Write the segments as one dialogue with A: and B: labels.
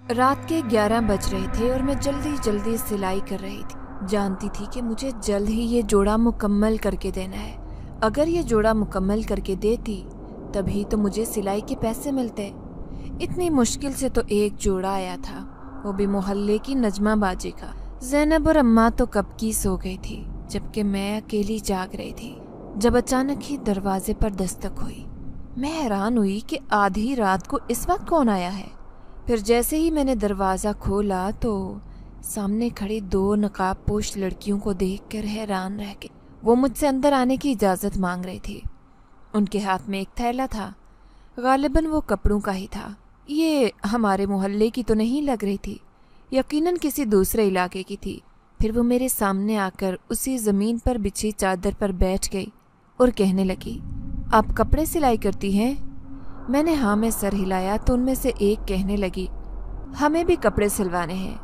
A: رات کے 11 بج رہے تھے اور میں جلدی جلدی سلائی کر رہی تھی۔ جانتی تھی کہ مجھے جلد ہی یہ جوڑا مکمل کر کے دینا ہے۔ اگر یہ جوڑا مکمل کر کے دیتی تبھی تو مجھے سلائی کے پیسے ملتے۔ اتنی مشکل سے تو ایک جوڑا آیا تھا، وہ بھی محلے کی نجمہ باجی کا۔ زینب اور اماں تو کب کی سو گئی تھی، جبکہ میں اکیلی جاگ رہی تھی جب اچانک ہی دروازے پر دستک ہوئی۔ میں حیران ہوئی کہ آدھی رات کو اس وقت کون آیا ہے۔ پھر جیسے ہی میں نے دروازہ کھولا تو سامنے کھڑی 2 نقاب پوش لڑکیوں کو دیکھ کر حیران رہ گئی۔ وہ مجھ سے اندر آنے کی اجازت مانگ رہی تھی۔ ان کے ہاتھ میں ایک تھیلا تھا، غالباً وہ کپڑوں کا ہی تھا۔ یہ ہمارے محلے کی تو نہیں لگ رہی تھی، یقیناً کسی دوسرے علاقے کی تھی۔ پھر وہ میرے سامنے آ کر اسی زمین پر بچھی چادر پر بیٹھ گئی اور کہنے لگی، آپ کپڑے سلائی کرتی ہیں؟ میں نے ہاں میں سر ہلایا تو ان میں سے ایک کہنے لگی، ہمیں بھی کپڑے سلوانے ہیں۔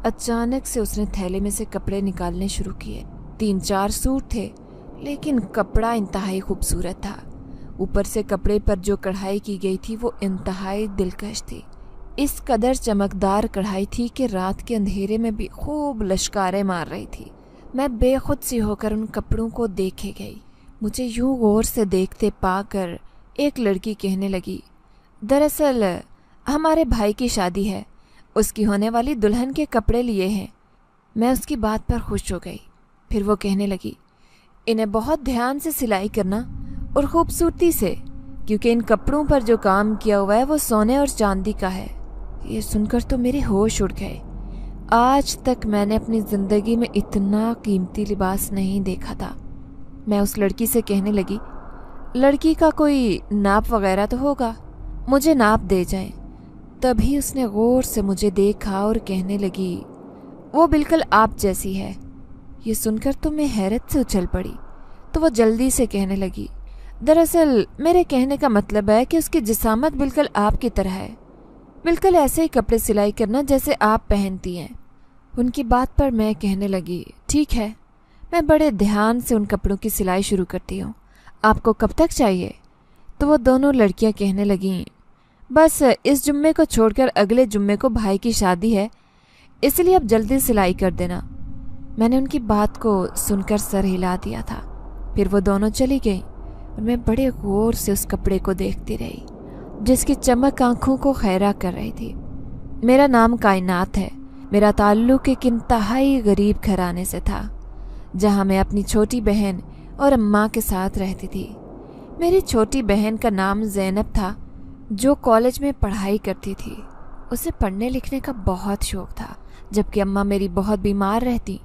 A: اچانک سے اس نے تھیلے میں سے کپڑے نکالنے شروع کیے۔ 3-4 سوٹ تھے، لیکن کپڑا انتہائی خوبصورت تھا۔ اوپر سے کپڑے پر جو کڑھائی کی گئی تھی وہ انتہائی دلکش تھی۔ اس قدر چمکدار کڑھائی تھی کہ رات کے اندھیرے میں بھی خوب لشکاریں مار رہی تھی۔ میں بے خود سی ہو کر ان کپڑوں کو دیکھے گئی۔ مجھے یوں غور سے دیکھتے پا کر ایک لڑکی کہنے لگی، دراصل ہمارے بھائی کی شادی ہے، اس کی ہونے والی دلہن کے کپڑے لیے ہیں۔ میں اس کی بات پر خوش ہو گئی۔ پھر وہ کہنے لگی، انہیں بہت دھیان سے سلائی کرنا اور خوبصورتی سے، کیونکہ ان کپڑوں پر جو کام کیا ہوا ہے وہ سونے اور چاندی کا ہے۔ یہ سن کر تو میرے ہوش اڑ گئے۔ آج تک میں نے اپنی زندگی میں اتنا قیمتی لباس نہیں دیکھا تھا۔ میں اس لڑکی سے کہنے لگی، لڑکی کا کوئی ناپ وغیرہ تو ہوگا، مجھے ناپ دے جائیں۔ تبھی اس نے غور سے مجھے دیکھا اور کہنے لگی، وہ بالکل آپ جیسی ہے۔ یہ سن کر تو میں حیرت سے اچھل پڑی۔ تو وہ جلدی سے کہنے لگی، دراصل میرے کہنے کا مطلب ہے کہ اس کی جسامت بالکل آپ کی طرح ہے، بالکل ایسے ہی کپڑے سلائی کرنا جیسے آپ پہنتی ہیں۔ ان کی بات پر میں کہنے لگی، ٹھیک ہے، میں بڑے دھیان سے ان کپڑوں کی سلائی شروع کرتی ہوں۔ آپ کو کب تک چاہیے؟ تو وہ دونوں لڑکیاں کہنے لگیں، بس اس جمعے کو چھوڑ کر اگلے جمعے کو بھائی کی شادی ہے، اس لیے اب جلدی سلائی کر دینا۔ میں نے ان کی بات کو سن کر سر ہلا دیا تھا۔ پھر وہ دونوں چلی گئیں اور میں بڑے غور سے اس کپڑے کو دیکھتی رہی جس کی چمک آنکھوں کو خیرہ کر رہی تھی۔ میرا نام کائنات ہے۔ میرا تعلق ایک انتہائی غریب گھرانے سے تھا، جہاں میں اپنی چھوٹی بہن اور اماں کے ساتھ رہتی تھی۔ میری چھوٹی بہن کا نام زینب تھا، جو کالج میں پڑھائی کرتی تھی۔ اسے پڑھنے لکھنے کا بہت شوق تھا، جبکہ اماں میری بہت بیمار رہتی۔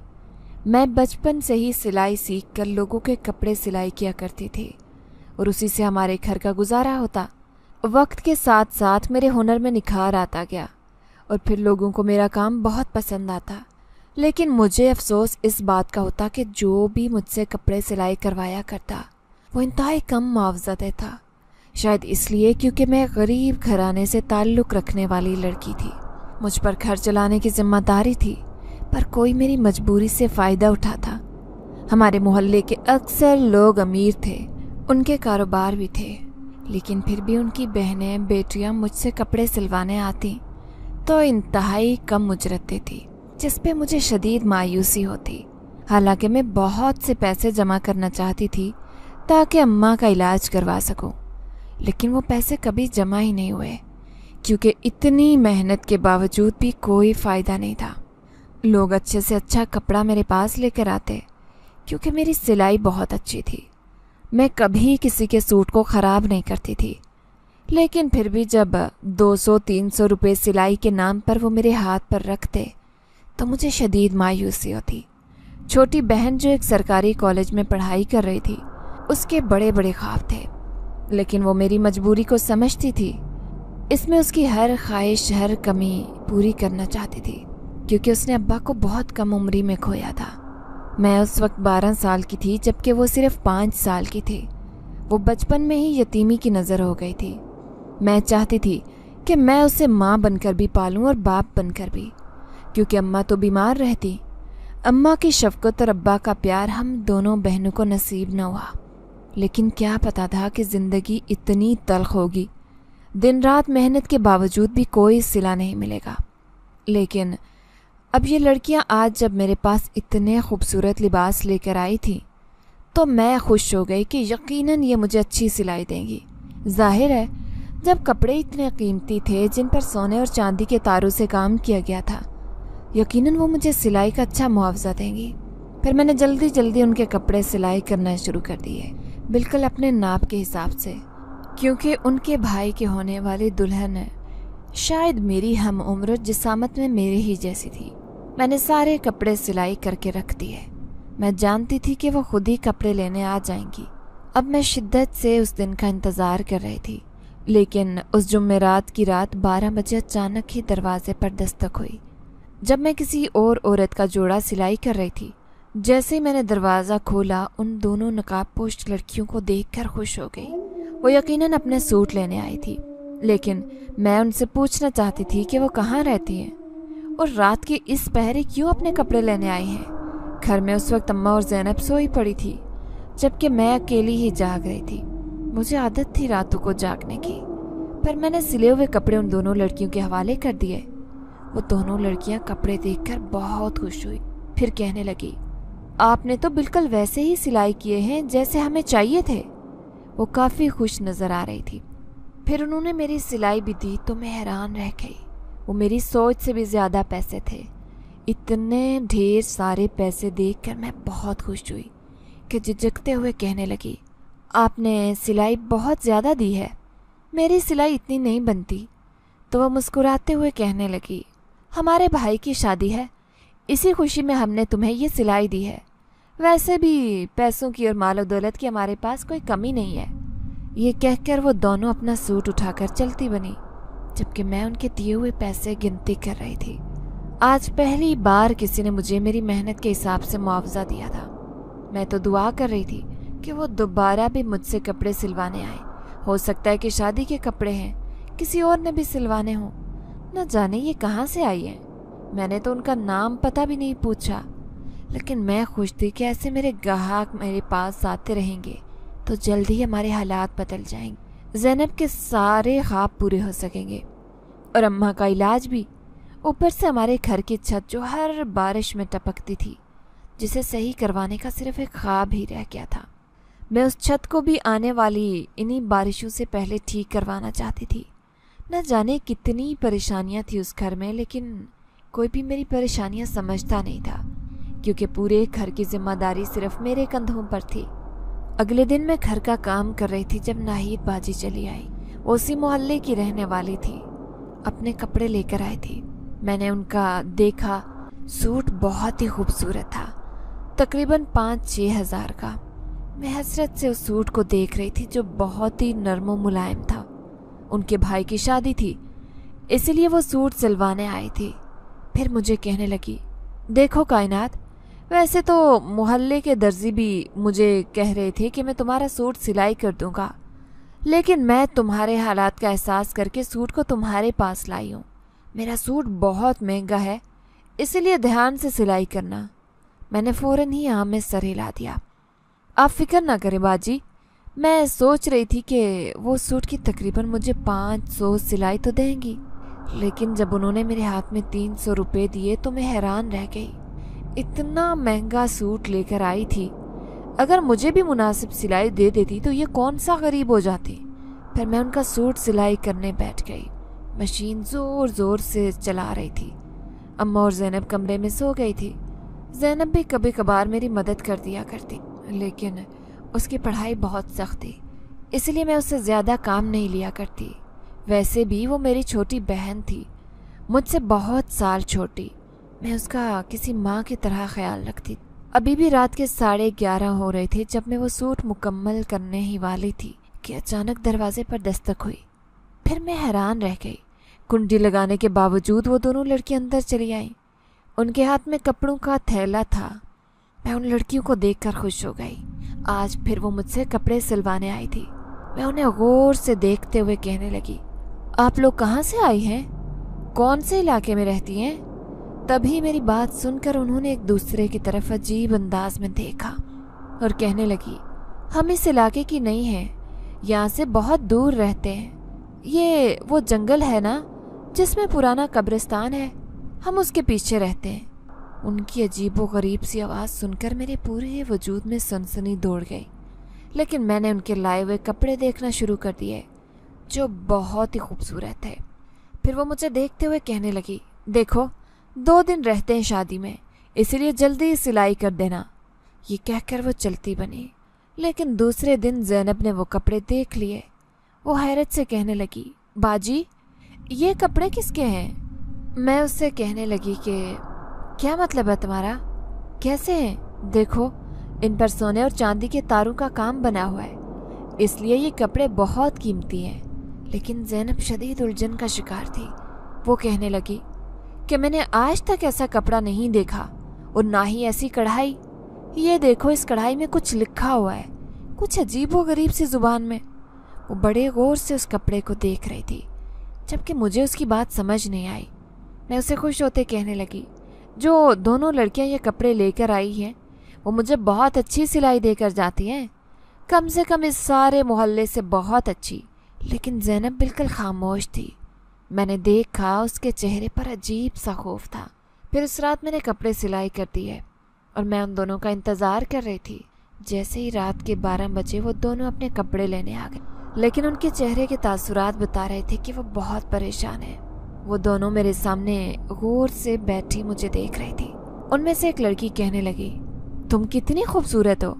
A: میں بچپن سے ہی سلائی سیکھ کر لوگوں کے کپڑے سلائی کیا کرتی تھی اور اسی سے ہمارے گھر کا گزارا ہوتا۔ وقت کے ساتھ ساتھ میرے ہنر میں نکھار آتا گیا اور پھر لوگوں کو میرا کام بہت پسند آتا، لیکن مجھے افسوس اس بات کا ہوتا کہ جو بھی مجھ سے کپڑے سلائی کروایا کرتا وہ انتہائی کم معاوضہ دیتا، شاید اس لیے کیونکہ میں غریب گھرانے سے تعلق رکھنے والی لڑکی تھی۔ مجھ پر گھر چلانے کی ذمہ داری تھی، پر کوئی میری مجبوری سے فائدہ اٹھاتا۔ ہمارے محلے کے اکثر لوگ امیر تھے، ان کے کاروبار بھی تھے، لیکن پھر بھی ان کی بہنیں بیٹیاں مجھ سے کپڑے سلوانے آتی تو انتہائی کم اجرت دیتی، جس پہ مجھے شدید مایوسی ہوتی۔ حالانکہ میں بہت سے پیسے جمع کرنا چاہتی تھی تاکہ اماں کا علاج کروا سکوں، لیکن وہ پیسے کبھی جمع ہی نہیں ہوئے، کیونکہ اتنی محنت کے باوجود بھی کوئی فائدہ نہیں تھا۔ لوگ اچھے سے اچھا کپڑا میرے پاس لے کر آتے کیونکہ میری سلائی بہت اچھی تھی۔ میں کبھی کسی کے سوٹ کو خراب نہیں کرتی تھی، لیکن پھر بھی جب 200-300 روپے سلائی کے نام پر وہ میرے ہاتھ پر رکھتے تو مجھے شدید مایوسی ہوتی۔ چھوٹی بہن جو ایک سرکاری کالج میں پڑھائی کر رہی تھی، اس کے بڑے بڑے خواب تھے، لیکن وہ میری مجبوری کو سمجھتی تھی۔ اس میں اس کی ہر خواہش، ہر کمی پوری کرنا چاہتی تھی، کیونکہ اس نے ابا کو بہت کم عمری میں کھویا تھا۔ میں اس وقت 12 سال کی تھی، جبکہ وہ صرف 5 سال کی تھی۔ وہ بچپن میں ہی یتیمی کی نظر ہو گئی تھی۔ میں چاہتی تھی کہ میں اسے ماں بن کر بھی پالوں اور باپ بن کر بھی، کیونکہ اماں تو بیمار رہتی۔ اماں کی شفقت اور ابا کا پیار ہم دونوں بہنوں کو نصیب نہ ہوا، لیکن کیا پتا تھا کہ زندگی اتنی تلخ ہوگی۔ دن رات محنت کے باوجود بھی کوئی صلہ نہیں ملے گا۔ لیکن اب یہ لڑکیاں آج جب میرے پاس اتنے خوبصورت لباس لے کر آئی تھیں تو میں خوش ہو گئی کہ یقیناً یہ مجھے اچھی سلائی دیں گی۔ ظاہر ہے جب کپڑے اتنے قیمتی تھے جن پر سونے اور چاندی کے تاروں سے کام کیا گیا تھا، یقیناً وہ مجھے سلائی کا اچھا معاوضہ دیں گی۔ پھر میں نے جلدی جلدی ان کے کپڑے سلائی کرنا شروع کر دیے، بالکل اپنے ناپ کے حساب سے، کیونکہ ان کے بھائی کے ہونے والی دلہن شاید میری ہم عمر جسامت میں میرے ہی جیسی تھی۔ میں نے سارے کپڑے سلائی کر کے رکھ دیے۔ میں جانتی تھی کہ وہ خود ہی کپڑے لینے آ جائیں گی۔ اب میں شدت سے اس دن کا انتظار کر رہی تھی، لیکن اس جمعرات کی رات 12 بجے اچانک ہی دروازے پر دستک ہوئی۔ جب میں کسی اور عورت کا جوڑا سلائی کر رہی تھی، جیسے ہی میں نے دروازہ کھولا ان دونوں نقاب پوش لڑکیوں کو دیکھ کر خوش ہو گئی۔ وہ یقیناً اپنے سوٹ لینے آئی تھی، لیکن میں ان سے پوچھنا چاہتی تھی کہ وہ کہاں رہتی ہیں اور رات کے اس پہرے کیوں اپنے کپڑے لینے آئی ہیں۔ گھر میں اس وقت اماں اور زینب سوئی پڑی تھی، جبکہ میں اکیلی ہی جاگ رہی تھی۔ مجھے عادت تھی راتوں کو جاگنے کی، پر میں نے سلے ہوئے کپڑے ان دونوں لڑکیوں کے حوالے کر دیے۔ وہ دونوں لڑکیاں کپڑے دیکھ کر بہت خوش ہوئی، پھر کہنے لگی، آپ نے تو بالکل ویسے ہی سلائی کیے ہیں جیسے ہمیں چاہیے تھے۔ وہ کافی خوش نظر آ رہی تھی۔ پھر انہوں نے میری سلائی بھی دی تو میں حیران رہ گئی۔ وہ میری سوچ سے بھی زیادہ پیسے تھے۔ اتنے ڈھیر سارے پیسے دیکھ کر میں بہت خوش ہوئی کہ جھجکتے ہوئے کہنے لگی، آپ نے سلائی بہت زیادہ دی ہے، میری سلائی اتنی نہیں بنتی۔ تو وہ مسکراتے ہوئے کہنے لگی، ہمارے بھائی کی شادی ہے، اسی خوشی میں ہم نے تمہیں یہ سلائی دی ہے۔ ویسے بھی پیسوں کی اور مال و دولت کی ہمارے پاس کوئی کمی نہیں ہے۔ یہ کہہ کر وہ دونوں اپنا سوٹ اٹھا کر چلتی بنی، جبکہ میں ان کے دیے ہوئے پیسے گنتی کر رہی تھی۔ آج پہلی بار کسی نے مجھے میری محنت کے حساب سے معاوضہ دیا تھا۔ میں تو دعا کر رہی تھی کہ وہ دوبارہ بھی مجھ سے کپڑے سلوانے آئے۔ ہو سکتا ہے کہ شادی کے کپڑے ہیں، کسی اور نے بھی سلوانے ہوں، نہ جانے یہ کہاں سے آئی ہیں۔ میں نے تو ان کا نام پتہ بھی نہیں پوچھا، لیکن میں خوش تھی کہ ایسے میرے گاہک میرے پاس آتے رہیں گے تو جلد ہی ہمارے حالات بدل جائیں گے، زینب کے سارے خواب پورے ہو سکیں گے اور اماں کا علاج بھی۔ اوپر سے ہمارے گھر کی چھت جو ہر بارش میں ٹپکتی تھی، جسے صحیح کروانے کا صرف ایک خواب ہی رہ گیا تھا۔ میں اس چھت کو بھی آنے والی انہی بارشوں سے پہلے ٹھیک کروانا چاہتی تھی۔ نہ جانے کتنی پریشانیاں تھی اس گھر میں، لیکن کوئی بھی میری پریشانیاں سمجھتا نہیں تھا، کیونکہ پورے گھر کی ذمہ داری صرف میرے کندھوں پر تھی۔ اگلے دن میں گھر کا کام کر رہی تھی جب ناہید باجی چلی آئی۔ وہ اسی محلے کی رہنے والی تھی، اپنے کپڑے لے کر آئی تھی۔ میں نے ان کا دیکھا، سوٹ بہت ہی خوبصورت تھا، تقریباً 5-6 ہزار کا۔ میں حسرت سے اس سوٹ کو دیکھ رہی تھی جو بہت ہی نرم و ملائم تھا۔ ان کے بھائی کی شادی تھی، اسی لیے وہ سوٹ سلوانے آئی تھی۔ پھر مجھے کہنے لگی، دیکھو کائنات، ویسے تو محلے کے درزی بھی مجھے کہہ رہے تھے کہ میں تمہارا سوٹ سلائی کر دوں گا، لیکن میں تمہارے حالات کا احساس کر کے سوٹ کو تمہارے پاس لائی ہوں۔ میرا سوٹ بہت مہنگا ہے، اسی لیے دھیان سے سلائی کرنا۔ میں نے فوراً ہی ہاں میں سر ہلا دیا۔ آپ فکر نہ کریں باجی، میں سوچ رہی تھی کہ وہ سوٹ کی تقریباً مجھے 500 سلائی تو دیں گی، لیکن جب انہوں نے میرے ہاتھ میں 300 روپے دیے تو میں حیران رہ گئی۔ اتنا مہنگا سوٹ لے کر آئی تھی، اگر مجھے بھی مناسب سلائی دے دیتی تو یہ کون سا غریب ہو جاتی۔ پھر میں ان کا سوٹ سلائی کرنے بیٹھ گئی۔ مشین زور زور سے چلا رہی تھی۔ اماں اور زینب کمرے میں سو گئی تھی۔ زینب بھی کبھی کبھار میری مدد کر دیا کرتی، لیکن اس کی پڑھائی بہت سخت تھی، اس لیے میں اس سے زیادہ کام نہیں لیا کرتی۔ ویسے بھی وہ میری چھوٹی بہن تھی، مجھ سے بہت سال چھوٹی۔ میں اس کا کسی ماں کی طرح خیال رکھتی۔ ابھی بھی رات کے 11:30 ہو رہے تھے جب میں وہ سوٹ مکمل کرنے ہی والی تھی کہ اچانک دروازے پر دستک ہوئی۔ پھر میں حیران رہ گئی۔ کنڈی لگانے کے باوجود وہ دونوں لڑکیاں اندر چلی آئیں۔ ان کے ہاتھ میں کپڑوں کا تھیلا تھا۔ میں ان لڑکیوں کو دیکھ کر خوش ہو گئی۔ آج پھر وہ مجھ سے کپڑے سلوانے آئی تھی۔ میں انہیں غور سے دیکھتے ہوئے کہنے لگی، آپ لوگ کہاں سے آئی ہیں؟ کون سے علاقے میں رہتی ہیں؟ تبھی میری بات سن کر انہوں نے ایک دوسرے کی طرف عجیب انداز میں دیکھا اور کہنے لگی، ہم اس علاقے کی نہیں ہیں، یہاں سے بہت دور رہتے ہیں۔ یہ وہ جنگل ہے نا جس میں پرانا قبرستان ہے؟ हम उसके पीछे रहते हैं। उनकी अजीब व गरीब सी आवाज़ सुनकर मेरे पूरे वजूद में सनसनी दौड़ गई, लेकिन मैंने उनके लाए हुए कपड़े देखना शुरू कर दिए जो बहुत ही खूबसूरत थे। फिर वो मुझे देखते हुए कहने लगी, देखो 2 दिन रहते हैं शादी में, इसलिए जल्दी सिलाई कर देना। ये कहकर वो चलती बनी, लेकिन दूसरे दिन ज़ैनब ने वो कपड़े देख लिए। वो हैरत से कहने लगी, बाजी ये कपड़े किसके हैं? मैं उससे कहने लगी कि क्या मतलब है तुम्हारा, कैसे हैं? देखो इन पर सोने और चांदी के तारों का काम बना हुआ है, इसलिए ये कपड़े बहुत कीमती हैं। लेकिन ज़ैनब शदीद उलझन का शिकार थी। वो कहने लगी कि मैंने आज तक ऐसा कपड़ा नहीं देखा और ना ही ऐसी कढ़ाई। ये देखो इस कढ़ाई में कुछ लिखा हुआ है, कुछ अजीब व गरीब सी जुबान में। वो बड़े गौर से उस कपड़े को देख रही थी, जबकि मुझे उसकी बात समझ नहीं आई। मैं उसे खुश होते कहने लगी, जो दोनों लड़कियां ये कपड़े लेकर आई हैं वो मुझे बहुत अच्छी सिलाई देकर जाती हैं, कम से कम इस सारे मोहल्ले से बहुत अच्छी। लेकिन ज़ैनब बिल्कुल खामोश थी। मैंने देखा उसके चेहरे पर अजीब सा खौफ था। फिर उस रात मैंने कपड़े सिलाई कर दिए और मैं उन दोनों का इंतज़ार कर रही थी। जैसे ही रात के 12 बजे वो दोनों अपने कपड़े लेने आ गए, लेकिन उनके चेहरे के तासुरात बता रहे थे कि वो बहुत परेशान हैं। वो दोनों मेरे सामने गौर से बैठी मुझे देख रही थी। उनमें से एक लड़की कहने लगी, तुम कितनी खूबसूरत हो।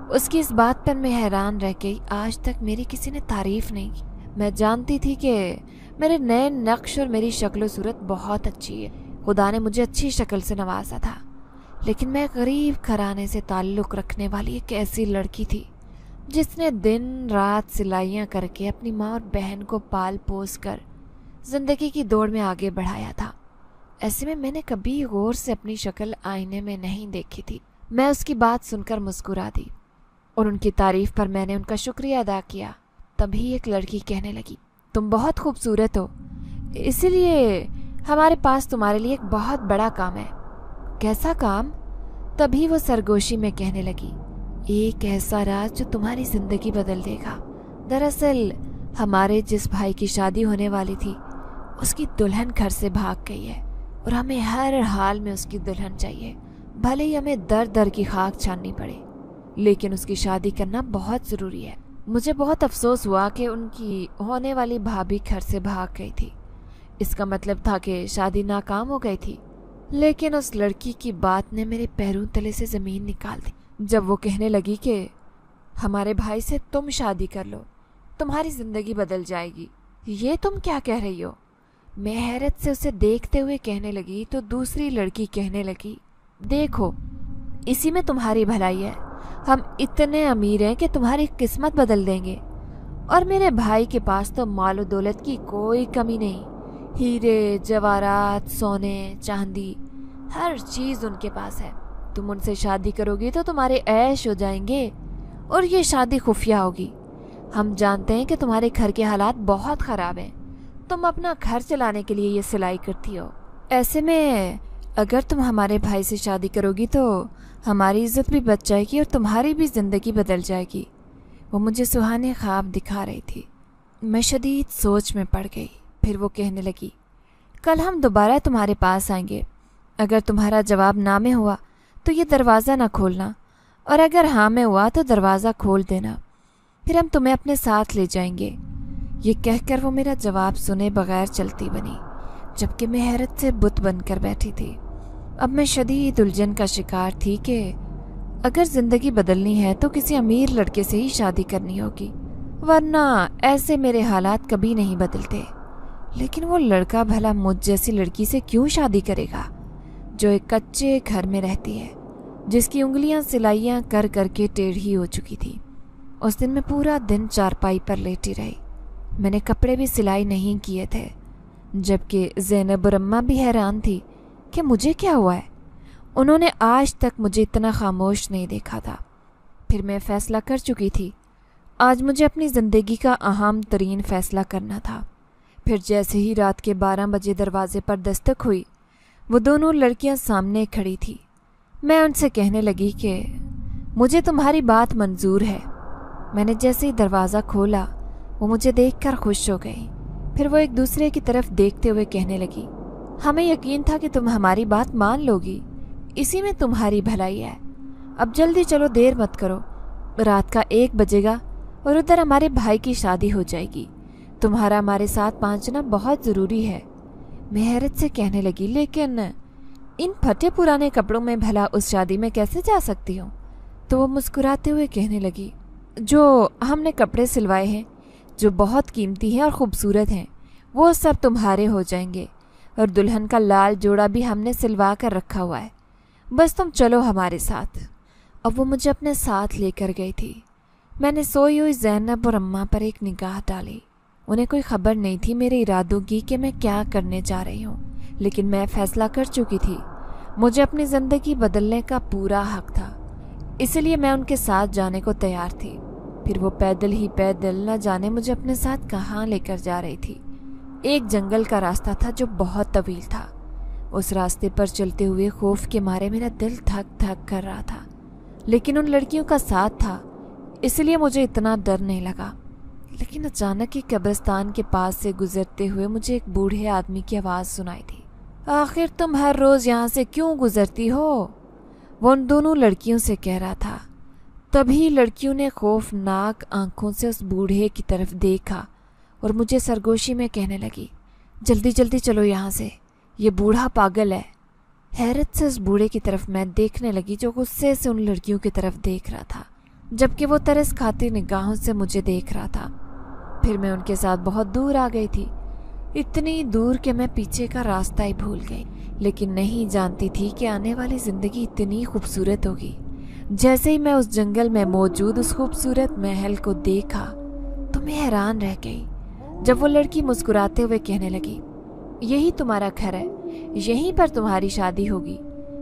A: उसकी इस बात पर मैं हैरान रह गई। आज तक मेरी किसी ने तारीफ नहीं की। मैं जानती थी कि मेरे नए नक्श और मेरी शक्ल सूरत बहुत अच्छी है, खुदा ने मुझे अच्छी शक्ल से नवाजा था। लेकिन मैं गरीब घराने से ताल्लुक़ रखने वाली एक ऐसी लड़की थी जिसने दिन रात सिलाइयाँ करके अपनी माँ और बहन को पाल पोस कर ज़िंदगी की दौड़ में आगे बढ़ाया था। ऐसे में मैंने कभी गौर से अपनी शक्ल आईने में नहीं देखी थी। मैं उसकी बात सुनकर मुस्कुरा दी और उनकी तारीफ पर मैंने उनका शुक्रिया अदा किया। तभी एक लड़की कहने लगी, तुम बहुत खूबसूरत हो, इसीलिए हमारे पास तुम्हारे लिए एक बहुत बड़ा काम है। कैसा काम? तभी वो सरगोशी में कहने लगी, एक ऐसा राज जो तुम्हारी ज़िंदगी बदल देगा। दरअसल हमारे जिस भाई की शादी होने वाली थी उसकी दुल्हन घर से भाग गई है और हमें हर हाल में उसकी दुल्हन चाहिए, भले ही हमें दर दर की खाक छाननी पड़े, लेकिन उसकी शादी करना बहुत ज़रूरी है। मुझे बहुत अफसोस हुआ कि उनकी होने वाली भाभी घर से भाग गई थी। इसका मतलब था कि शादी नाकाम हो गई थी। लेकिन उस लड़की की बात ने मेरे पैरों तले से ज़मीन निकाल दी जब वो कहने लगी कि हमारे भाई से तुम शादी कर लो, तुम्हारी ज़िंदगी बदल जाएगी। ये तुम क्या कह रही हो? मैं हैरत से उसे देखते हुए कहने लगी तो दूसरी लड़की कहने लगी, देखो इसी में तुम्हारी भलाई है। हम इतने अमीर हैं कि तुम्हारी किस्मत बदल देंगे और मेरे भाई के पास तो माल और दौलत की कोई कमी नहीं। हीरे जवाहरात, सोने, चांदी, हर चीज़ उनके पास है। तुम उनसे शादी करोगी तो तुम्हारे ऐश हो जाएंगे और ये शादी खुफिया होगी। हम जानते हैं कि तुम्हारे घर के हालात बहुत ख़राब हैं। तुम अपना घर चलाने के लिए ये सिलाई करती हो। ऐसे में अगर तुम हमारे भाई से शादी करोगी तो हमारी इज्जत भी बच जाएगी और तुम्हारी भी ज़िंदगी बदल जाएगी। वो मुझे सुहाने ख्वाब दिखा रही थी। मैं शदीद सोच में पड़ गई। फिर वो कहने लगी, कल हम दोबारा तुम्हारे पास आएंगे। अगर तुम्हारा जवाब ना में हुआ तो ये दरवाज़ा ना खोलना, और अगर हाँ में हुआ तो दरवाज़ा खोल देना, फिर हम तुम्हें अपने साथ ले जाएंगे। ये कहकर वो मेरा जवाब सुने बगैर चलती बनी, जबकि मैं हैरत से बुत बनकर बैठी थी। अब मैं शदीद उलझन का शिकार थी कि अगर ज़िंदगी बदलनी है तो किसी अमीर लड़के से ही शादी करनी होगी, वरना ऐसे मेरे हालात कभी नहीं बदलते। लेकिन वो लड़का भला मुझ जैसी लड़की से क्यों शादी करेगा जो एक कच्चे घर में रहती है, जिसकी उंगलियां सिलाइयां कर करके टेढ़ी हो चुकी थी। उस दिन मैं पूरा दिन चारपाई पर लेटी रही। मैंने कपड़े भी सिलाई नहीं किए थे, जबकि ज़ैनब और अम्मा भी हैरान थी कि मुझे क्या हुआ है। उन्होंने आज तक मुझे इतना खामोश नहीं देखा था। फिर मैं फ़ैसला कर चुकी थी, आज मुझे अपनी ज़िंदगी का अहम तरीन फ़ैसला करना था। फिर जैसे ही रात के 12 बजे दरवाजे पर दस्तक हुई, वो दोनों लड़कियां सामने खड़ी थी। मैं उनसे कहने लगी कि मुझे तुम्हारी बात मंजूर है। मैंने जैसे ही दरवाज़ा खोला, वो मुझे देखकर खुश हो गई। फिर वो एक दूसरे की तरफ देखते हुए कहने लगी, हमें यकीन था कि तुम हमारी बात मान लोगी, इसी में तुम्हारी भलाई है। अब जल्दी चलो, देर मत करो। रात का 1 बजेगा और उधर हमारे भाई की शादी हो जाएगी। तुम्हारा हमारे साथ पहुंचना बहुत ज़रूरी है। मैं हैरत से कहने लगी, लेकिन इन फटे पुराने कपड़ों में भला उस शादी में कैसे जा सकती हूँ? तो वो मुस्कुराते हुए कहने लगी, जो हमने कपड़े सिलवाए हैं, जो बहुत कीमती हैं और ख़ूबसूरत हैं, वो सब तुम्हारे हो जाएंगे, और दुल्हन का लाल जोड़ा भी हमने सिलवा कर रखा हुआ है। बस तुम चलो हमारे साथ। अब वो मुझे अपने साथ लेकर गई थी। मैंने सोई हुई ज़ैनब और अम्मा पर एक निगाह डाली। उन्हें कोई खबर नहीं थी मेरे इरादों की कि मैं क्या करने जा रही हूँ, लेकिन मैं फ़ैसला कर चुकी थी। मुझे अपनी ज़िंदगी बदलने का पूरा हक था, इसलिए मैं उनके साथ जाने को तैयार थी। फिर वो पैदल ही पैदल न जाने मुझे अपने साथ कहाँ लेकर जा रही थी। एक जंगल का रास्ता था जो बहुत तवील था। उस रास्ते पर चलते हुए खौफ के मारे मेरा दिल धक धक कर रहा था, लेकिन उन लड़कियों का साथ था, इसलिए मुझे इतना डर नहीं लगा। लेकिन अचानक ही कब्रिस्तान के पास से गुजरते हुए मुझे एक बूढ़े आदमी की आवाज़ सुनाई दी। आखिर तुम हर रोज़ यहाँ से क्यों गुजरती हो? वो उन दोनों लड़कियों से कह रहा था। तभी लड़कियों ने खौफनाक आंखों से उस बूढ़े की तरफ देखा और मुझे सरगोशी में कहने लगी, जल्दी जल्दी चलो यहाँ से, ये बूढ़ा पागल है। हैरत से उस बूढ़े की तरफ मैं देखने लगी, जो गुस्से से उन लड़कियों की तरफ देख रहा था, जबकि वो तरस खाती निगाहों से मुझे देख रहा था। फिर मैं उनके साथ बहुत दूर आ गई थी, इतनी दूर कि मैं पीछे का रास्ता ही भूल गई, लेकिन नहीं जानती थी कि आने वाली ज़िंदगी इतनी खूबसूरत होगी। जैसे ही मैं उस जंगल में मौजूद उस खूबसूरत महल को देखा तो मैं हैरान रह गई, जब वो लड़की मुस्कुराते हुए कहने लगी, यही तुम्हारा घर है, यहीं पर तुम्हारी शादी होगी।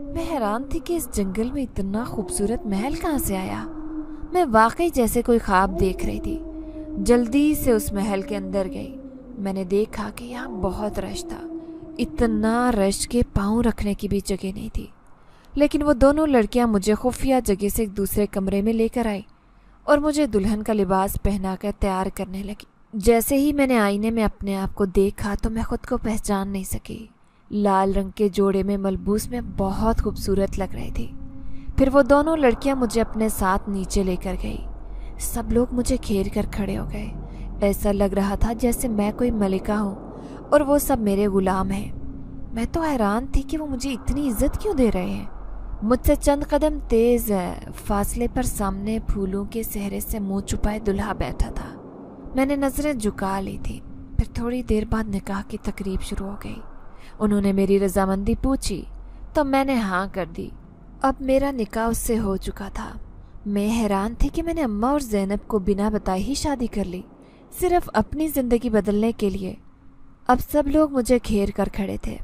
A: मैं हैरान थी कि इस जंगल में इतना खूबसूरत महल कहाँ से आया। मैं वाकई जैसे कोई ख्वाब देख रही थी। जल्दी से उस महल के अंदर गई। मैंने देखा कि यहाँ बहुत रश था, इतना रश के पाँव रखने की भी जगह नहीं थी। लेकिन वो दोनों लड़कियाँ मुझे खुफिया जगह से एक दूसरे कमरे में लेकर आई और मुझे दुल्हन का लिबास पहनाकर तैयार करने लगी। जैसे ही मैंने आईने में अपने आप को देखा तो मैं खुद को पहचान नहीं सकी। लाल रंग के जोड़े में मलबूस में बहुत खूबसूरत लग रही थी। फिर वो दोनों लड़कियां मुझे अपने साथ नीचे लेकर गई। सब लोग मुझे घेर कर खड़े हो गए। ऐसा लग रहा था जैसे मैं कोई मलिका हूँ और वो सब मेरे गुलाम हैं। मैं तो हैरान थी कि वो मुझे इतनी इज्जत क्यों दे रहे हैं। मुझसे चंद कदम तेज फासले पर सामने फूलों के सेहरे से मुंह छुपाए दुल्हा बैठा था। मैंने नजरें झुका ली थी। फिर थोड़ी देर बाद निकाह की तकरीब शुरू हो गई। उन्होंने मेरी रजामंदी पूछी तो मैंने हाँ कर दी। अब मेरा निकाह उससे हो चुका था। मैं हैरान थी कि मैंने अम्मा और ज़ैनब को बिना बताए ही शादी कर ली, सिर्फ अपनी ज़िंदगी बदलने के लिए। अब सब लोग मुझे घेर कर खड़े थे।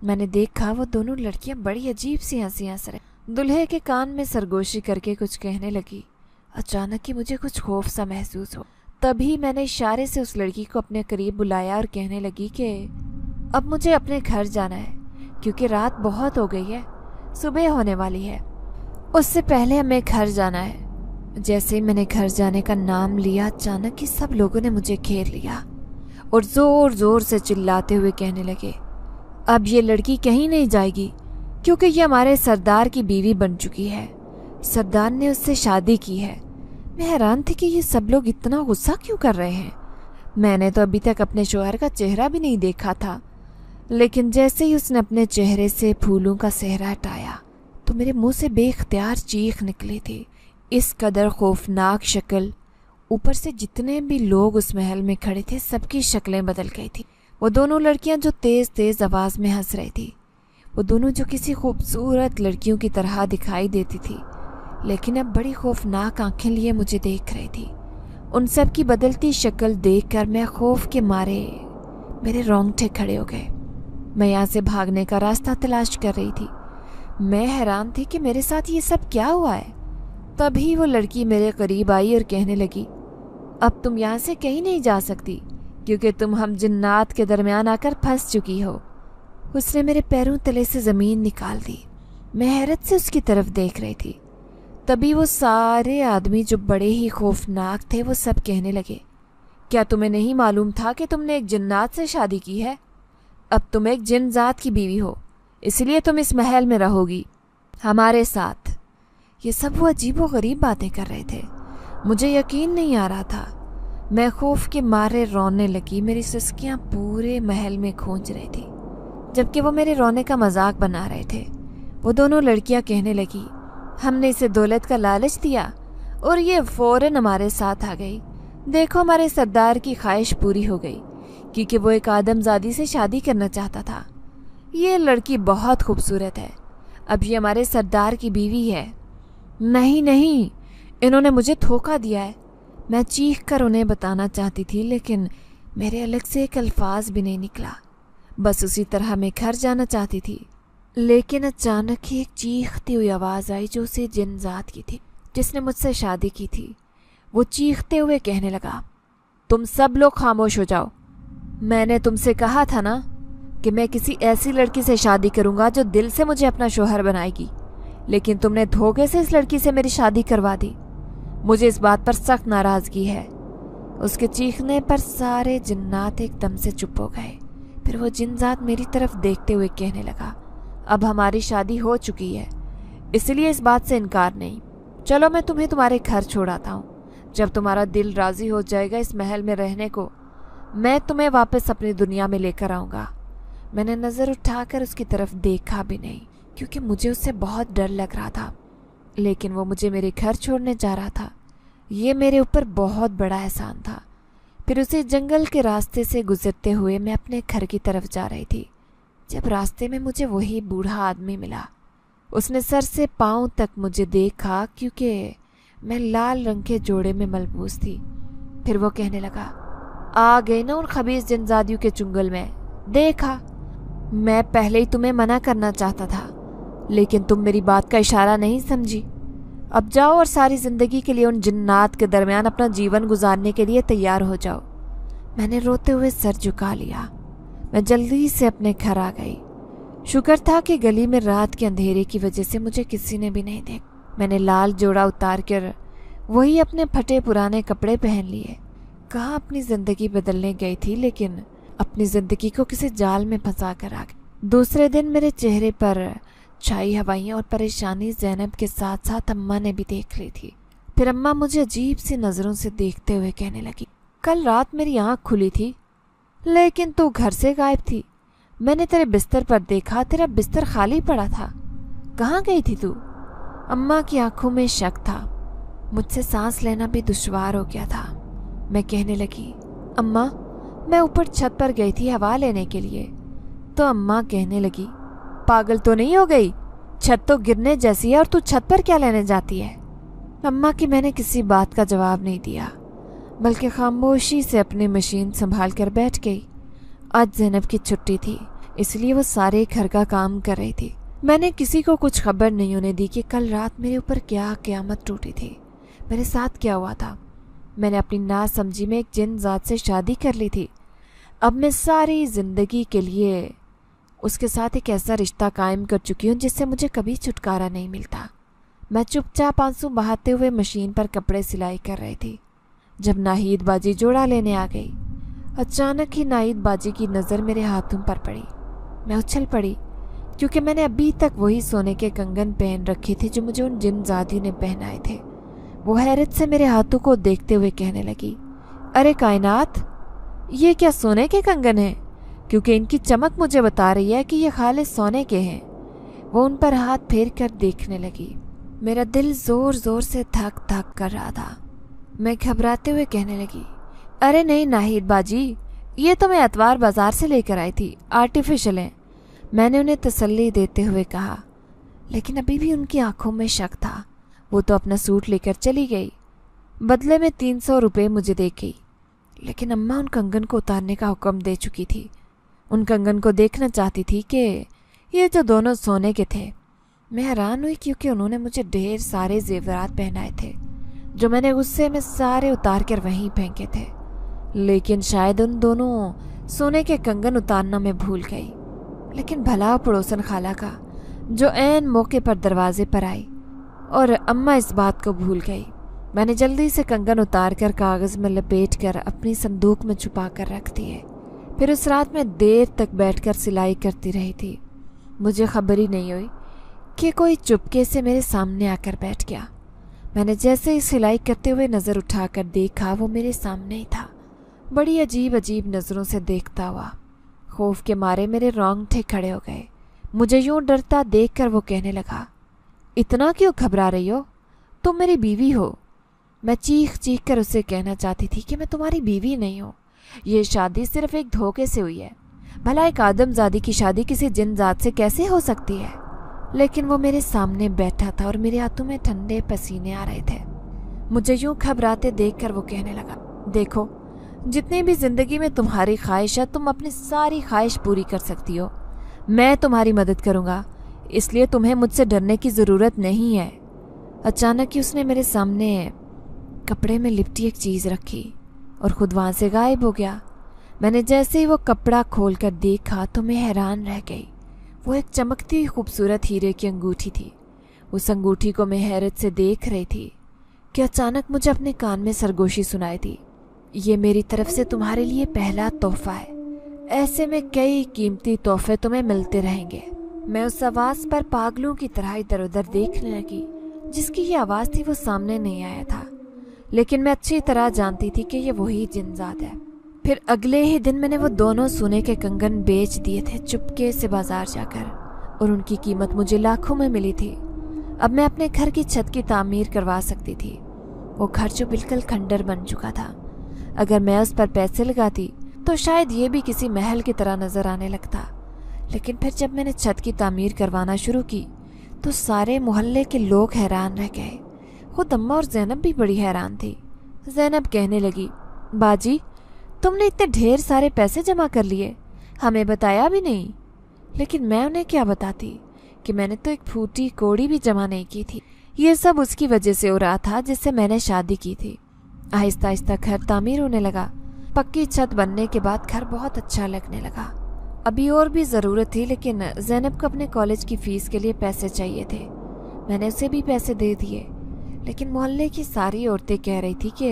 A: मैंने देखा वो दोनों लड़कियां बड़ी अजीब सी हंसी हंस रही। दुल्हे के कान में सरगोशी करके कुछ कहने लगी। अचानक ही मुझे कुछ खौफ सा महसूस हो। तभी मैंने इशारे से उस लड़की को अपने करीब बुलाया और कहने लगी कि अब मुझे अपने घर जाना है, क्योंकि रात बहुत हो गई है, सुबह होने वाली है। उससे पहले हमें घर जाना है। जैसे ही मैंने घर जाने का नाम लिया, अचानक ही सब लोगों ने मुझे घेर लिया और जोर जोर से चिल्लाते हुए कहने लगे, अब ये लड़की कहीं नहीं जाएगी, क्योंकि ये हमारे सरदार की बीवी बन चुकी है। सरदार ने उससे शादी की है। मैं हैरान थी कि ये सब लोग इतना गुस्सा क्यों कर रहे हैं। मैंने तो अभी तक अपने शौहर का चेहरा भी नहीं देखा था, लेकिन जैसे ही उसने अपने चेहरे से फूलों का सेहरा हटाया तो मेरे मुंह से बेख्तियार चीख निकली थी। इस कदर खौफनाक शक्ल, ऊपर से जितने भी लोग उस महल में खड़े थे सबकी शक्लें बदल गई थी। वो दोनों लड़कियां जो तेज तेज आवाज में हंस रही थी, वो दोनों जो किसी खूबसूरत लड़कियों की तरह दिखाई देती थी, लेकिन अब बड़ी खौफनाक आंखें लिए मुझे देख रही थी। उन सब की बदलती शक्ल देखकर मैं खौफ के मारे मेरे रोंगटे खड़े हो गए। मैं यहाँ से भागने का रास्ता तलाश कर रही थी। मैं हैरान थी कि मेरे साथ ये सब क्या हुआ है। तभी वो लड़की मेरे करीब आई और कहने लगी, अब तुम यहाँ से कहीं नहीं जा सकती, क्योंकि तुम हम जिन्नात के दरमियान आकर फंस चुकी हो। उसने मेरे पैरों तले से ज़मीन निकाल दी। मैं हैरत से उसकी तरफ देख रही थी। तभी वो सारे आदमी जो बड़े ही खौफनाक थे, वो सब कहने लगे, क्या तुम्हें नहीं मालूम था कि तुमने एक जिन्नात से शादी की है? अब तुम एक जिन जात की बीवी हो, इसलिए तुम इस महल में रहोगी हमारे साथ। ये सब वो अजीबो गरीब बातें कर रहे थे। मुझे यकीन नहीं आ रहा था। मैं खौफ के मारे रोने लगी। मेरी सिसकियां पूरे महल में गूंज रही थी, जबकि वो मेरे रोने का मजाक बना रहे थे। वो दोनों लड़कियां कहने लगी, हमने इसे दौलत का लालच दिया और ये फौरन हमारे साथ आ गई। देखो, हमारे सरदार की ख्वाहिश पूरी हो गई, क्योंकि वो एक आदमजादी से शादी करना चाहता था। ये लड़की बहुत खूबसूरत है, अब ये हमारे सरदार की बीवी है। नहीं नहीं, इन्होंने मुझे धोखा दिया है। मैं चीख कर उन्हें बताना चाहती थी, लेकिन मेरे अलग से एक अल्फाज भी नहीं निकला। बस उसी तरह मैं घर जाना चाहती थी, लेकिन अचानक ही एक चीखती हुई आवाज़ आई जो उसे जिन जात की थी, जिसने मुझसे शादी की थी। वो चीखते हुए कहने लगा, तुम सब लोग खामोश हो जाओ। मैंने तुमसे कहा था ना कि मैं किसी ऐसी लड़की से शादी करूंगा जो दिल से मुझे अपना शौहर बनाएगी, लेकिन तुमने धोखे से इस लड़की से मेरी शादी करवा दी। मुझे इस बात पर सख्त नाराज़गी है। उसके चीखने पर सारे जिन्नात एकदम से चुप हो गए। फिर वो जिनजात मेरी तरफ देखते हुए कहने लगा, अब हमारी शादी हो चुकी है, इसलिए इस बात से इनकार नहीं। चलो, मैं तुम्हें तुम्हारे घर छोड़ आता हूँ। जब तुम्हारा दिल राज़ी हो जाएगा इस महल में रहने को, मैं तुम्हें वापस अपनी दुनिया में लेकर आऊँगा। मैंने नज़र उठाकर उसकी तरफ देखा भी नहीं, क्योंकि मुझे उससे बहुत डर लग रहा था, लेकिन वो मुझे मेरे घर छोड़ने जा रहा था। ये मेरे ऊपर बहुत बड़ा एहसान था। फिर उसी जंगल के रास्ते से गुजरते हुए मैं अपने घर की तरफ जा रही थी, जब रास्ते में मुझे वही बूढ़ा आदमी मिला। उसने सर से पाँव तक मुझे देखा, क्योंकि मैं लाल रंग के जोड़े में मलबूस थी। फिर वो कहने लगा, आ गई ना उन खबीस जनजादियों के चुंगल में। देखा, मैं पहले ही तुम्हें मना करना चाहता था, लेकिन तुम मेरी बात का इशारा नहीं समझी। अब जाओ और सारी जिंदगी के लिए उन जिन्नात के दरमियान अपना जीवन गुजारने के लिए तैयार हो जाओ। मैंने रोते हुए सर झुका लिया। मैं जल्दी से अपने घर आ गई। शुक्र था कि गली में रात के अंधेरे की वजह से मुझे किसी ने भी नहीं देखा। मैंने लाल जोड़ा उतार कर वही अपने फटे पुराने कपड़े पहन लिए। कहाँ अपनी ज़िंदगी बदलने गई थी, लेकिन अपनी ज़िंदगी को किसी जाल में फंसा कर आ गई। दूसरे दिन मेरे चेहरे पर छाई हवाइयाँ और परेशानी ज़ैनब के साथ साथ अम्मा ने भी देख ली थी। फिर अम्मा मुझे अजीब सी नज़रों से देखते हुए कहने लगी, कल रात मेरी आँख खुली थी, लेकिन तू घर से गायब थी। मैंने तेरे बिस्तर पर देखा, तेरा बिस्तर खाली पड़ा था। कहाँ गई थी तू? अम्मा की आंखों में शक था। मुझसे सांस लेना भी दुश्वार हो गया था। मैं कहने लगी, अम्मा, मैं ऊपर छत पर गई थी हवा लेने के लिए। तो अम्मा कहने लगी, पागल तो नहीं हो गई? छत तो गिरने जैसी है और तू छत पर क्या लेने जाती है? अम्मा की मैंने किसी बात का जवाब नहीं दिया, बल्कि खामोशी से अपनी मशीन संभाल कर बैठ गई। आज ज़ैनब की छुट्टी थी, इसलिए वो सारे घर का काम कर रही थी। मैंने किसी को कुछ खबर नहीं होने दी कि कल रात मेरे ऊपर क्या क़यामत टूटी थी, मेरे साथ क्या हुआ था। मैंने अपनी नासमझी में एक जिन जात से शादी कर ली थी। अब मैं सारी ज़िंदगी के लिए उसके साथ एक ऐसा रिश्ता कायम कर चुकी हूँ जिससे मुझे कभी छुटकारा नहीं मिलता। मैं चुपचाप आंसू बहाते हुए मशीन पर कपड़े सिलाई कर रही थी जब नाहिद बाजी जोड़ा लेने आ गई। अचानक ही नाहिद बाजी की नज़र मेरे हाथों पर पड़ी। मैं उछल पड़ी, क्योंकि मैंने अभी तक वही सोने के कंगन पहन रखे थे जो मुझे उन जिनजादियों ने पहनाए थे। वो हैरत से मेरे हाथों को देखते हुए कहने लगी, अरे कायनात, ये क्या सोने के कंगन हैं? क्योंकि इनकी चमक मुझे बता रही है कि ये खालिस सोने के हैं। वो उन पर हाथ फेर कर देखने लगी। मेरा दिल ज़ोर ज़ोर से धक धक कर रहा था। मैं घबराते हुए कहने लगी, अरे नहीं नाहिद बाजी, ये तो मैं अतवार बाजार से लेकर आई थी, आर्टिफिशियल हैं। मैंने उन्हें तसल्ली देते हुए कहा, लेकिन अभी भी उनकी आंखों में शक था। वो तो अपना सूट लेकर चली गई, बदले में 300 रुपये मुझे दे गई। लेकिन अम्मा उन कंगन को उतारने का हुक्म दे चुकी थी। उन कंगन को देखना चाहती थी कि ये जो दोनों सोने के थे। मैं हैरान हुई, क्योंकि उन्होंने मुझे ढेर सारे जेवरात पहनाए थे जो मैंने गुस्से में सारे उतार कर वहीं फेंके थे। लेकिन शायद उन दोनों सोने के कंगन उतारना मैं भूल गई। लेकिन भला पड़ोसन खाला का, जो ऐन मौके पर दरवाजे पर आई, और अम्मा इस बात को भूल गई। मैंने जल्दी से कंगन उतार कर कागज़ में लपेट कर अपनी संदूक में छुपा कर रख दिए। फिर उस रात मैं देर तक बैठकर सिलाई करती रही थी। मुझे खबर ही नहीं हुई कि कोई चुपके से मेरे सामने आकर बैठ गया। मैंने जैसे ही सिलाई करते हुए नज़र उठाकर देखा, वो मेरे सामने ही था, बड़ी अजीब अजीब नज़रों से देखता हुआ। खौफ के मारे मेरे रोंगटे खड़े हो गए। मुझे यूं डरता देखकर वो कहने लगा, इतना क्यों घबरा रही हो, तुम मेरी बीवी हो। मैं चीख चीख कर उसे कहना चाहती थी कि मैं तुम्हारी बीवी नहीं हूँ, ये शादी सिर्फ एक धोखे से हुई है। भला एक आदमजादी की शादी किसी जिनजात से कैसे हो सकती है। लेकिन वो मेरे सामने बैठा था और मेरे हाथों में ठंडे पसीने आ रहे थे। मुझे यूं घबराते देखकर वो कहने लगा, देखो, जितनी भी जिंदगी में तुम्हारी ख्वाहिश है, तुम अपनी सारी ख्वाहिश पूरी कर सकती हो। मैं तुम्हारी मदद करूँगा, इसलिए तुम्हें मुझसे डरने की ज़रूरत नहीं है। अचानक ही उसने मेरे सामने कपड़े में लिपटी एक चीज़ रखी और खुद वहाँ से गायब हो गया। मैंने जैसे ही वो कपड़ा खोलकर देखा तो मैं हैरान रह गई। वो एक चमकती हुई खूबसूरत हीरे की अंगूठी थी। उस अंगूठी को मैं हैरत से देख रही थी कि अचानक मुझे अपने कान में सरगोशी सुनाई दी, ये मेरी तरफ से तुम्हारे लिए पहला तोहफा है। ऐसे में कई कीमती तोहफे तुम्हें मिलते रहेंगे। मैं उस आवाज़ पर पागलों की तरह इधर उधर देखने लगी। जिसकी ये आवाज़ थी वो सामने नहीं आया था, लेकिन मैं अच्छी तरह जानती थी कि ये वही जिनजात है। फिर अगले ही दिन मैंने वो दोनों सोने के कंगन बेच दिए थे चुपके से बाजार जाकर, और उनकी कीमत मुझे लाखों में मिली थी। अब मैं अपने घर की छत की तामीर करवा सकती थी। वो घर जो बिल्कुल खंडर बन चुका था, अगर मैं उस पर पैसे लगाती तो शायद ये भी किसी महल की तरह नजर आने लगता। लेकिन फिर जब मैंने छत की तामीर करवाना शुरू की तो सारे मोहल्ले के लोग हैरान रह गए। खुद अम्मा और ज़ैनब भी बड़ी हैरान थी। ज़ैनब कहने लगी, बाजी, तुमने इतने ढेर सारे पैसे जमा कर लिए, हमें बताया भी नहीं। लेकिन मैं उन्हें क्या बताती कि मैंने तो एक फूटी कौड़ी भी जमा नहीं की थी। ये सब उसकी वजह से हो रहा था जिससे मैंने शादी की थी। आहिस्ता आहिस्ता घर तामीर होने लगा। पक्की छत बनने के बाद घर बहुत अच्छा लगने लगा। अभी और भी ज़रूरत थी, लेकिन ज़ैनब को अपने कॉलेज की फ़ीस के लिए पैसे चाहिए थे। मैंने उसे भी पैसे दे दिए, लेकिन मोहल्ले की सारी औरतें कह रही थी कि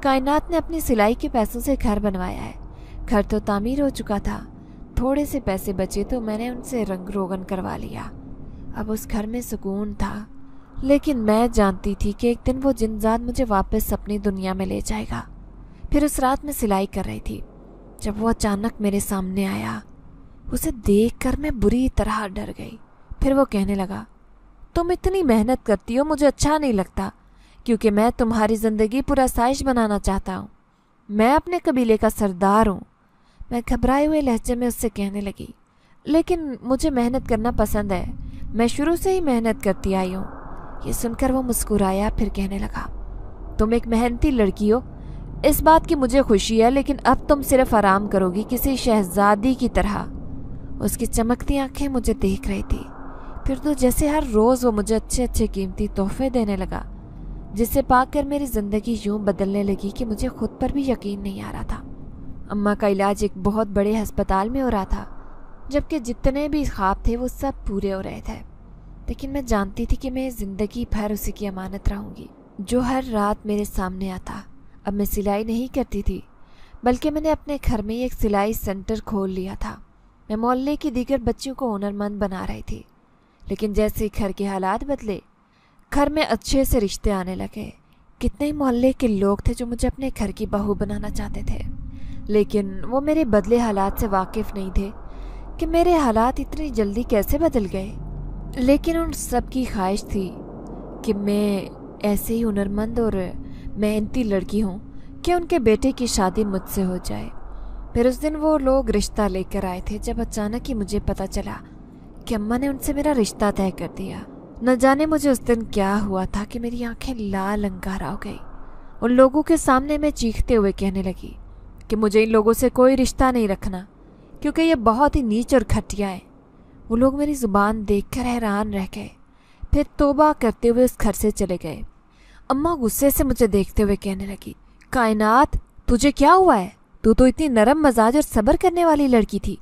A: कायनात ने अपनी सिलाई के पैसों से घर बनवाया है। घर तो तामीर हो चुका था, थोड़े से पैसे बचे तो मैंने उनसे रंग रोगन करवा लिया। अब उस घर में सुकून था, लेकिन मैं जानती थी कि एक दिन वो जिनजात मुझे वापस अपनी दुनिया में ले जाएगा। फिर उस रात में सिलाई कर रही थी जब वो अचानक मेरे सामने आया। उसे देखकर मैं बुरी तरह डर गई। फिर वो कहने लगा, तुम इतनी मेहनत करती हो, मुझे अच्छा नहीं लगता, क्योंकि मैं तुम्हारी ज़िंदगी पुरआसाइश बनाना चाहता हूँ। मैं अपने कबीले का सरदार हूँ। मैं घबराए हुए लहजे में उससे कहने लगी, लेकिन मुझे मेहनत करना पसंद है, मैं शुरू से ही मेहनत करती आई हूँ। ये सुनकर वो मुस्कुराया, फिर कहने लगा, तुम एक मेहनती लड़की हो, इस बात की मुझे खुशी है, लेकिन अब तुम सिर्फ आराम करोगी किसी शहजादी की तरह। उसकी चमकती आंखें मुझे देख रही थी। फिर तो जैसे हर रोज़ वो मुझे अच्छे अच्छे कीमती तोहफे देने लगा, जिसे पाकर मेरी ज़िंदगी यूं बदलने लगी कि मुझे खुद पर भी यकीन नहीं आ रहा था। अम्मा का इलाज एक बहुत बड़े अस्पताल में हो रहा था, जबकि जितने भी ख्वाब थे वो सब पूरे हो रहे थे। लेकिन मैं जानती थी कि मैं ज़िंदगी भर उसी की अमानत रहूँगी, जो हर रात मेरे सामने आता। अब मैं सिलाई नहीं करती थी, बल्कि मैंने अपने घर में एक सिलाई सेंटर खोल लिया था। मैं मोहल्ले की दीगर बच्चियों को हुनरमंद बना रही थी। लेकिन जैसे ही घर के हालात बदले, घर में अच्छे से रिश्ते आने लगे। कितने ही मोहल्ले के लोग थे जो मुझे अपने घर की बहू बनाना चाहते थे, लेकिन वो मेरे बदले हालात से वाकिफ़ नहीं थे कि मेरे हालात इतनी जल्दी कैसे बदल गए। लेकिन उन सब की ख्वाहिश थी कि मैं ऐसे ही हुनरमंद और मेहनती लड़की हूँ कि उनके बेटे की शादी मुझसे हो जाए। फिर उस दिन वो लोग रिश्ता लेकर आए थे, जब अचानक ही मुझे पता चला कि अम्मा ने उनसे मेरा रिश्ता तय कर दिया। न जाने मुझे उस दिन क्या हुआ था कि मेरी आंखें लाल अंगारा हो गई। उन लोगों के सामने मैं चीखते हुए कहने लगी कि मुझे इन लोगों से कोई रिश्ता नहीं रखना, क्योंकि ये बहुत ही नीच और घटिया है। वो लोग मेरी ज़ुबान देखकर हैरान रह गए, फिर तौबा करते हुए उस घर से चले गए। अम्मा गुस्से से मुझे देखते हुए कहने लगी, कायनात, तुझे क्या हुआ है? तू तो इतनी नरम मजाज और सब्र करने वाली लड़की थी,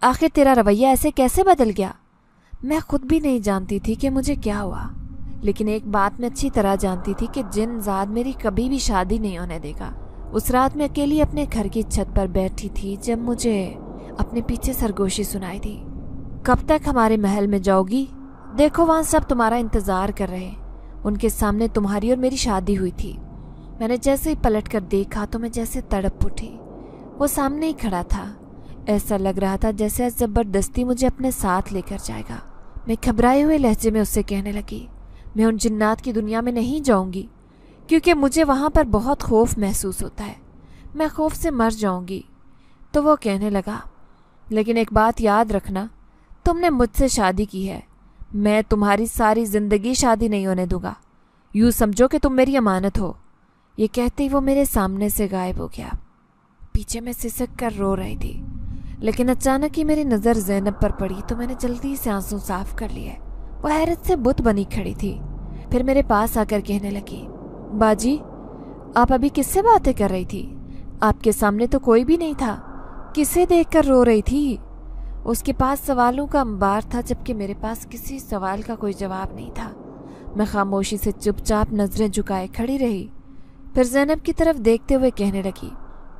A: आखिर तेरा रवैया ऐसे कैसे बदल गया? मैं खुद भी नहीं जानती थी कि मुझे क्या हुआ, लेकिन एक बात मैं अच्छी तरह जानती थी कि जिनजात मेरी कभी भी शादी नहीं होने देगा। उस रात मैं अकेली अपने घर की छत पर बैठी थी जब मुझे अपने पीछे सरगोशी सुनाई दी। कब तक हमारे महल में जाओगी? देखो वहाँ सब तुम्हारा इंतजार कर रहे हैं। उनके सामने तुम्हारी और मेरी शादी हुई थी। मैंने जैसे ही पलट कर देखा तो मैं जैसे तड़प उठी। वो सामने ही खड़ा था। ऐसा लग रहा था जैसे जबरदस्ती मुझे अपने साथ लेकर जाएगा। मैं घबराए हुए लहजे में उससे कहने लगी, मैं उन जिन्नात की दुनिया में नहीं जाऊंगी, क्योंकि मुझे वहाँ पर बहुत खौफ महसूस होता है। मैं खौफ से मर जाऊंगी। तो वो कहने लगा, लेकिन एक बात याद रखना, तुमने मुझसे शादी की है। मैं तुम्हारी सारी जिंदगी शादी नहीं होने दूंगा। यूँ समझो कि तुम मेरी अमानत हो। ये कहते ही वो मेरे सामने से गायब हो गया। पीछे मैं सिसक कर रो रही थी, लेकिन अचानक ही मेरी नज़र ज़ैनब पर पड़ी तो मैंने जल्दी से आंसू साफ कर लिए। वो हैरत से बुत बनी खड़ी थी। फिर मेरे पास आकर कहने लगी, बाजी आप अभी किससे बातें कर रही थी? आपके सामने तो कोई भी नहीं था। किसे देखकर रो रही थी? उसके पास सवालों का अंबार था, जबकि मेरे पास किसी सवाल का कोई जवाब नहीं था। मैं खामोशी से चुपचाप नजरें झुकाए खड़ी रही। फिर ज़ैनब की तरफ देखते हुए कहने लगी,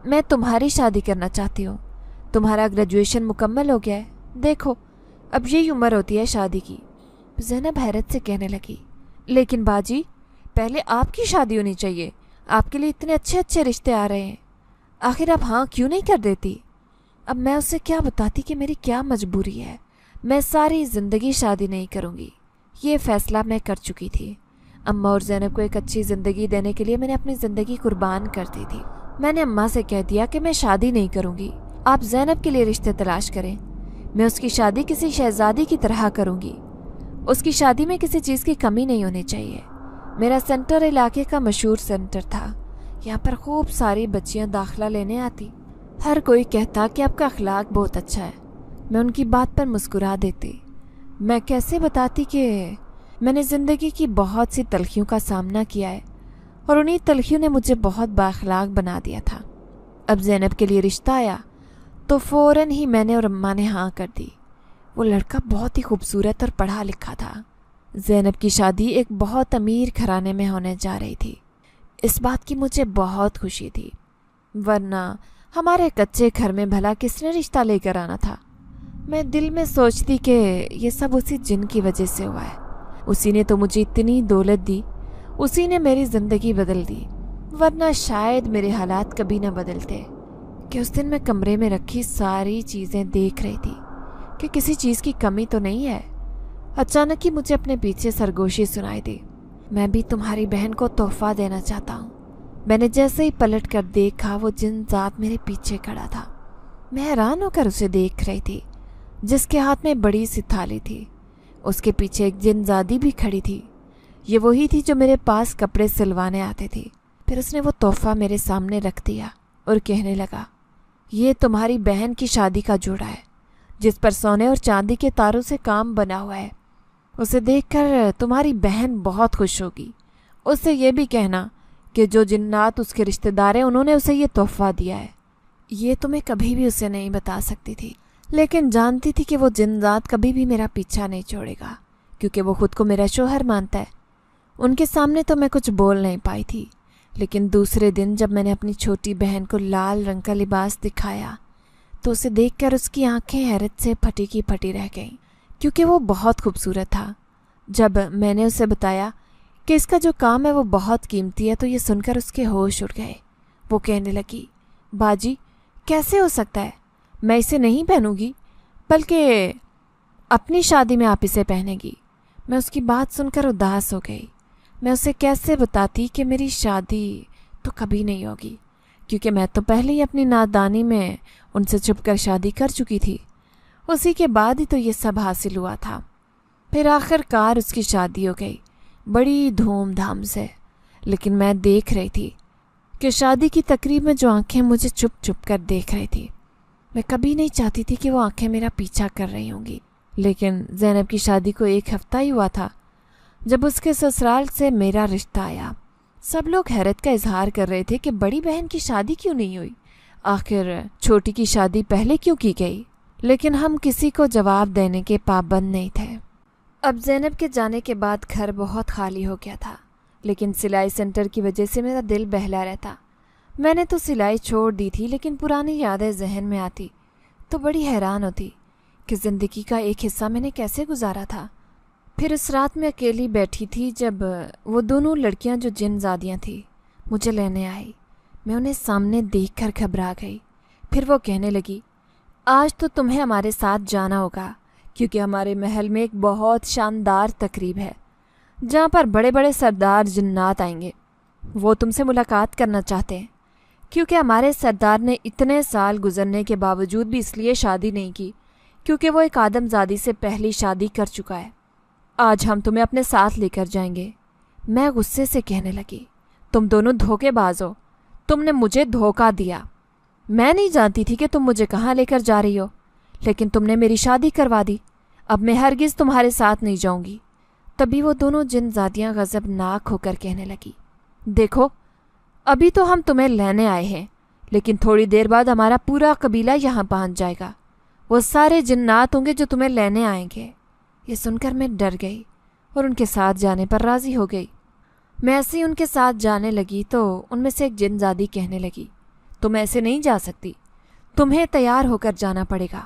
A: मैं तुम्हारी शादी करना चाहती हूँ। तुम्हारा ग्रेजुएशन मुकम्मल हो गया है। देखो अब यही उम्र होती है शादी की। ज़ैनब हैरत से कहने लगी, लेकिन बाजी पहले आपकी शादी होनी चाहिए। आपके लिए इतने अच्छे अच्छे रिश्ते आ रहे हैं, आखिर आप हाँ क्यों नहीं कर देती? अब मैं उससे क्या बताती कि मेरी क्या मजबूरी है। मैं सारी ज़िंदगी शादी नहीं करूँगी। ये फ़ैसला मैं कर चुकी थी। अम्मा और ज़ैनब को एक अच्छी ज़िंदगी देने के लिए मैंने अपनी ज़िंदगी कुर्बान कर दी थी। मैंने अम्मा से कह दिया कि मैं शादी नहीं करूँगी। आप ज़ैनब के लिए रिश्ते तलाश करें। मैं उसकी शादी किसी शहजादी की तरह करूँगी। उसकी शादी में किसी चीज़ की कमी नहीं होनी चाहिए। मेरा सेंटर इलाके का मशहूर सेंटर था। यहाँ पर खूब सारी बच्चियाँ दाखिला लेने आती। हर कोई कहता कि आपका अखलाक बहुत अच्छा है। मैं उनकी बात पर मुस्कुरा देती। मैं कैसे बताती कि मैंने ज़िंदगी की बहुत सी तलखियों का सामना किया है और उन्हीं तलखियों ने मुझे बहुत बाअखलाक बना दिया था। अब ज़ैनब के लिए रिश्ता आया तो फ़ौरन ही मैंने और अम्मा ने हाँ कर दी। वो लड़का बहुत ही खूबसूरत और पढ़ा लिखा था। ज़ैनब की शादी एक बहुत अमीर घराने में होने जा रही थी। इस बात की मुझे बहुत खुशी थी, वरना हमारे कच्चे घर में भला किसने रिश्ता लेकर आना था। मैं दिल में सोचती कि ये सब उसी जिन की वजह से हुआ है। उसी ने तो मुझे इतनी दौलत दी, उसी ने मेरी ज़िंदगी बदल दी, वरना शायद मेरे हालात कभी न बदलते। कि उस दिन मैं कमरे में रखी सारी चीज़ें देख रही थी कि किसी चीज़ की कमी तो नहीं है। अचानक ही मुझे अपने पीछे सरगोशी सुनाई दी, मैं भी तुम्हारी बहन को तोहफा देना चाहता हूँ। मैंने जैसे ही पलट कर देखा वो जिन जात मेरे पीछे खड़ा था। मैं हैरान होकर उसे देख रही थी, जिसके हाथ में बड़ी सी थाली थी। उसके पीछे एक जिनजादी भी खड़ी थी। ये वही थी जो मेरे पास कपड़े सिलवाने आते थे। फिर उसने वो तोहफा मेरे सामने रख दिया और कहने लगा, ये तुम्हारी बहन की शादी का जोड़ा है, जिस पर सोने और चांदी के तारों से काम बना हुआ है। उसे देखकर तुम्हारी बहन बहुत खुश होगी। उससे ये भी कहना कि जो जिन्नात उसके रिश्तेदार हैं उन्होंने उसे ये तोहफा दिया है। ये तो मैं कभी भी उसे नहीं बता सकती थी, लेकिन जानती थी कि वो जिन्नात कभी भी मेरा पीछा नहीं छोड़ेगा, क्योंकि वो खुद को मेरा शोहर मानता है। उनके सामने तो मैं कुछ बोल नहीं पाई थी, लेकिन दूसरे दिन जब मैंने अपनी छोटी बहन को लाल रंग का लिबास दिखाया तो उसे देखकर उसकी आंखें हैरत से फटी की फटी रह गईं, क्योंकि वो बहुत खूबसूरत था। जब मैंने उसे बताया कि इसका जो काम है वो बहुत कीमती है तो ये सुनकर उसके होश उड़ गए। वो कहने लगी, बाजी कैसे हो सकता है, मैं इसे नहीं पहनूंगी, बल्कि अपनी शादी में आप इसे पहनेगी। मैं उसकी बात सुनकर उदास हो गई। मैं उसे कैसे बताती कि मेरी शादी तो कभी नहीं होगी, क्योंकि मैं तो पहले ही अपनी नादानी में उनसे छुपकर शादी कर चुकी थी। उसी के बाद ही तो ये सब हासिल हुआ था। फिर आखिरकार उसकी शादी हो गई, बड़ी धूमधाम से। लेकिन मैं देख रही थी कि शादी की तकरीब में जो आंखें मुझे चुप चुप कर देख रही थी, मैं कभी नहीं चाहती थी कि वो आंखें मेरा पीछा कर रही होंगी। लेकिन ज़ैनब की शादी को एक हफ्ता ही हुआ था जब उसके ससुराल से मेरा रिश्ता आया। सब लोग हैरत का इजहार कर रहे थे कि बड़ी बहन की शादी क्यों नहीं हुई, आखिर छोटी की शादी पहले क्यों की गई। लेकिन हम किसी को जवाब देने के पाबंद नहीं थे। अब ज़ैनब के जाने के बाद घर बहुत खाली हो गया था, लेकिन सिलाई सेंटर की वजह से मेरा दिल बहला रहता। میں نے تو سلائی چھوڑ دی تھی، لیکن پرانی یادیں ذہن میں آتی تو بڑی حیران ہوتی کہ زندگی کا ایک حصہ میں نے کیسے گزارا تھا۔ پھر اس رات میں اکیلی بیٹھی تھی جب وہ دونوں لڑکیاں جو جن زادیاں تھیں مجھے لینے آئی۔ میں انہیں سامنے دیکھ کر گھبرا گئی۔ پھر وہ کہنے لگی، آج تو تمہیں ہمارے ساتھ جانا ہوگا، کیونکہ ہمارے محل میں ایک بہت شاندار تقریب ہے جہاں پر بڑے بڑے سردار جنات آئیں گے۔ وہ تم سے ملاقات کرنا چاہتے ہیں، کیونکہ ہمارے سردار نے اتنے سال گزرنے کے باوجود بھی اس لیے شادی نہیں کی کیونکہ وہ ایک آدم زادی سے پہلی شادی کر چکا ہے۔ آج ہم تمہیں اپنے ساتھ لے کر جائیں گے۔ میں غصے سے کہنے لگی، تم دونوں دھوکے باز ہو، تم نے مجھے دھوکہ دیا۔ میں نہیں جانتی تھی کہ تم مجھے کہاں لے کر جا رہی ہو، لیکن تم نے میری شادی کروا دی۔ اب میں ہرگز تمہارے ساتھ نہیں جاؤں گی۔ تبھی وہ دونوں جن زادیاں غضبناک ہو کر کہنے لگی، دیکھو، ابھی تو ہم تمہیں لینے آئے ہیں، لیکن تھوڑی دیر بعد ہمارا پورا قبیلہ یہاں پہنچ جائے گا۔ وہ سارے جنات ہوں گے جو تمہیں لینے آئیں گے۔ یہ سن کر میں ڈر گئی اور ان کے ساتھ جانے پر راضی ہو گئی۔ میں ایسے ہی ان کے ساتھ جانے لگی تو ان میں سے ایک جن زادی کہنے لگی، تم ایسے نہیں جا سکتی، تمہیں تیار ہو کر جانا پڑے گا